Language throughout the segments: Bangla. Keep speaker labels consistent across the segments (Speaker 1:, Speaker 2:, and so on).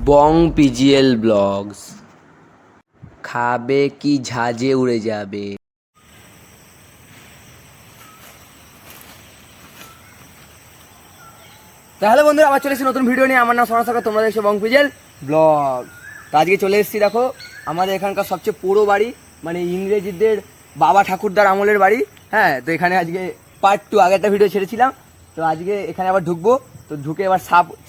Speaker 1: বং পিজিএল ব্লগস। খাবে কি ঝাঁঝে উড়ে যাবে।
Speaker 2: তাহলে বন্ধুরা আবার চলে এসেছি নতুন ভিডিও নিয়ে। আমার নাম সোনা সরকার, তোমরা দেখছো বং পিজিএল ব্লগ। তো আজকে চলে এসেছি, দেখো আমাদের এখানকার সবচেয়ে পুরো বাড়ি, মানে ইংরেজদের বাবা ঠাকুরদার আমলের বাড়ি। হ্যাঁ, তো এখানে আজকে পার্ট 2 আগে একটা ভিডিও ছেড়েছিলাম, তো আজকে এখানে আবার ঢুকবো। তো ঢুকে এবার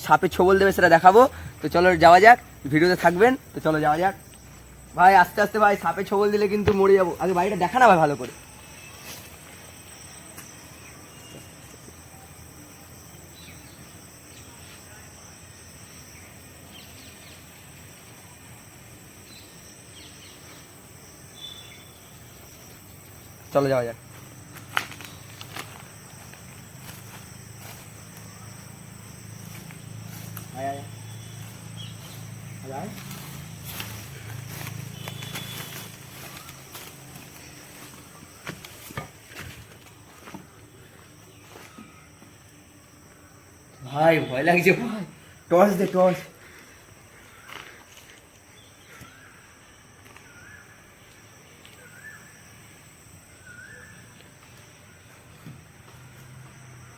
Speaker 2: সাপে ছোবল দেবে সেটা দেখাবো। তো চলো যাওয়া যাক, ভিডিওতে থাকবেন। তো চলো যাওয়া যাক ভাই, আস্তে আস্তে ভাই, সাপে ছোবল দিলে কিন্তু মরে যাবো। আগে বাড়িটা দেখা না ভাই ভালো করে। চলো যাওয়া যাক। আয় আয় আয় আয়। ভাই ভয় লাগছে ভাই, টর্চ দে টর্চ।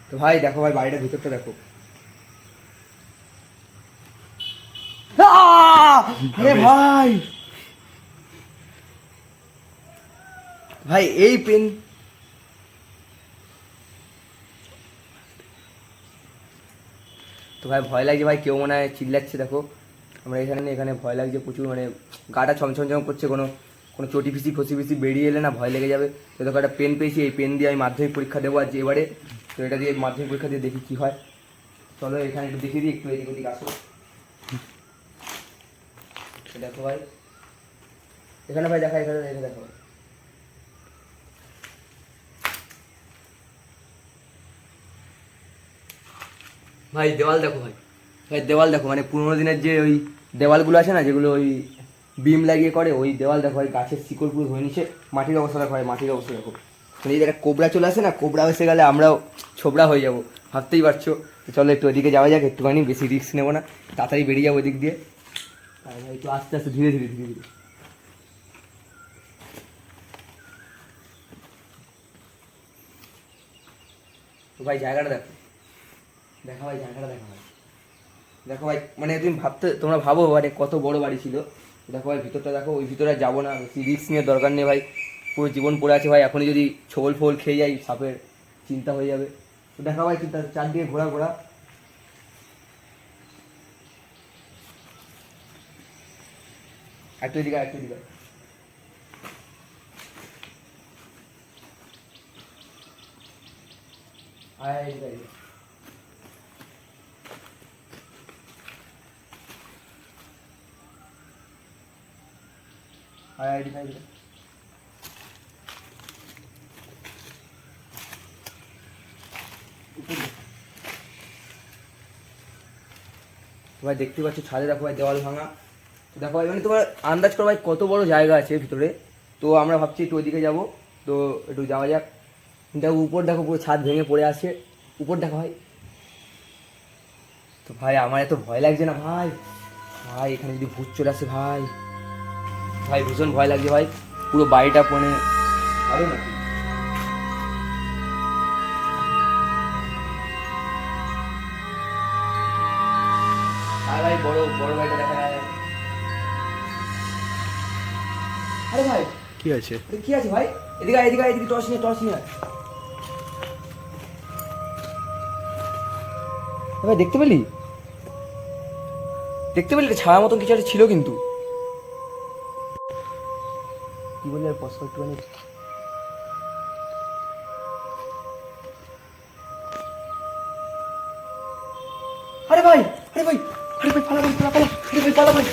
Speaker 2: তো ভাই দেখো ভাই, বাড়িটার ভিতরটা দেখো। আরে ভাই, ভাই এই পেন, তো ভাই ভয় লাগছে ভাই, কেউ মনে হয় চিল্লাচ্ছে। দেখো আমরা এখানে ভয় লাগছে প্রচুর, মানে গাটা ছমছম করছে। কোনো কোনো চটি ফিসি ফসি ফিসি বেরিয়ে এলে না ভয় লেগে যাবে। তো দেখো একটা পেন পেয়েছি, এই পেন দিয়ে আমি মাধ্যমিক পরীক্ষা দেবো আজ এবারে। তো এটা দিয়ে মাধ্যমিক পরীক্ষা দিয়ে দেখি কী হয়। চলো এখানে একটু দেখিয়ে দিই, একটু এদিক ওদিক আসো। দেখো ভাই এখানে, ভাই দেখা, এখানে এখানে দেখো ভাই, দেওয়াল দেখো ভাই। ভাই দেওয়াল দেখো, মানে পুরোনো দিনের যে ওই দেওয়ালগুলো আছে না, যেগুলো ওই বিম লাগিয়ে করে, ওই দেওয়াল দেখো ভাই। গাছের শিকড় পুরো ধরে নিচ্ছে। মাটির অবস্থা দেখো ভাই, মাটির অবস্থা দেখো। মানে এই একটা কোবরা চলে আসে না, কোবরা এসে গেলে আমরাও ছোবরা হয়ে যাবো, ভাবতেই পারছো। তো চলো একটু ওইদিকে যাওয়া যাক, একটুখানি বেশি রিস্ক নেবো না, তাড়াতাড়ি বেরিয়ে যাবো ওইদিক দিয়ে। আর ভাই একটু আস্তে আস্তে, ধীরে ধীরে ধীরে ধীরে। তো ভাই জায়গাটা দেখো, দেখা ভাই জায়গাটা দেখা ভাই। দেখো ভাই, মানে তুমি তোমরা ভাবো মানে কত বড় বাড়ি ছিল। দেখো ভাই ভিতরটা দেখো, ওই ভিতরে আর যাবো না, বেশি রিস্ক নিয়ে দরকার নেই ভাই। পুরো জীবন পড়ে আছে ভাই, এখনই যদি ছোবল ফোবল খেয়ে যাই সাপের চিন্তা হয়ে যাবে। তো দেখা ভাই চিন্তা, চারদিকে ঘোরা ঘোরা। একটু এদিকে, একটু এদিকে। আয় এদিকে, এদিকে। আয় এদিকে, এদিকে। ভাই দেখতে পাচ্ছ ছাদে দেখো ভাই দেওয়াল ভাঙা। দেখো ভাই, মানে তোমার আন্দাজ করো ভাই কত বড় জায়গা আছে ভিতরে। তো আমরা ভাবছি একটু ওইদিকে যাবো, তো একটু যাওয়া যাক। দেখো উপর দেখো, পুরো ছাদ ভেঙে পড়ে আছে, উপর দেখো ভাই। তো ভাই আমার এত ভয় লাগছে না ভাই, ভাই এখানে যদি ভূত চলে আসে ভাই, ভাই ভীষণ ভয় লাগছে ভাই। পুরো বাড়িটা মানে আরো না। আর ভাই বড় বড় বাড়িটা দেখা যায়। আরে ভাই
Speaker 3: কি আছে?
Speaker 2: কি আছে ভাই? এদিকে এদিকে এদিকে, টর্চ নিয়ে, টর্চ নিয়ে। ভাই দেখতে পেলি, দেখতে পেলি ছায়া মতন কিছু একটা ছিল কিন্তু। কি বলি আর পছন্দ একটুখানি। আরে ভাই, আরে ভাই, আরে ভাই পালা ভাই, পালা পালা, আরে ভাই পালা ভাই।